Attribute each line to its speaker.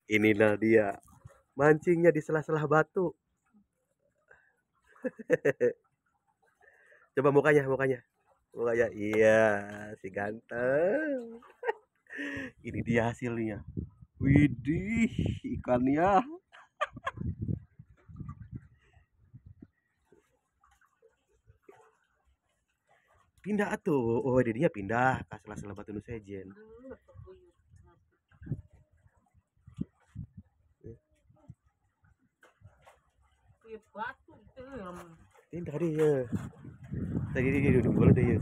Speaker 1: Inilah dia mancingnya di sela-sela batu. Coba mukanya, mukanya. Mukanya. Iya, si ganteng. Ini dia hasilnya. Widih, ikannya. Pindah tuh. Oh, dia pindah ke sela-sela batu nu sejen. Pindah dia. Tadi dia duduk bola dia.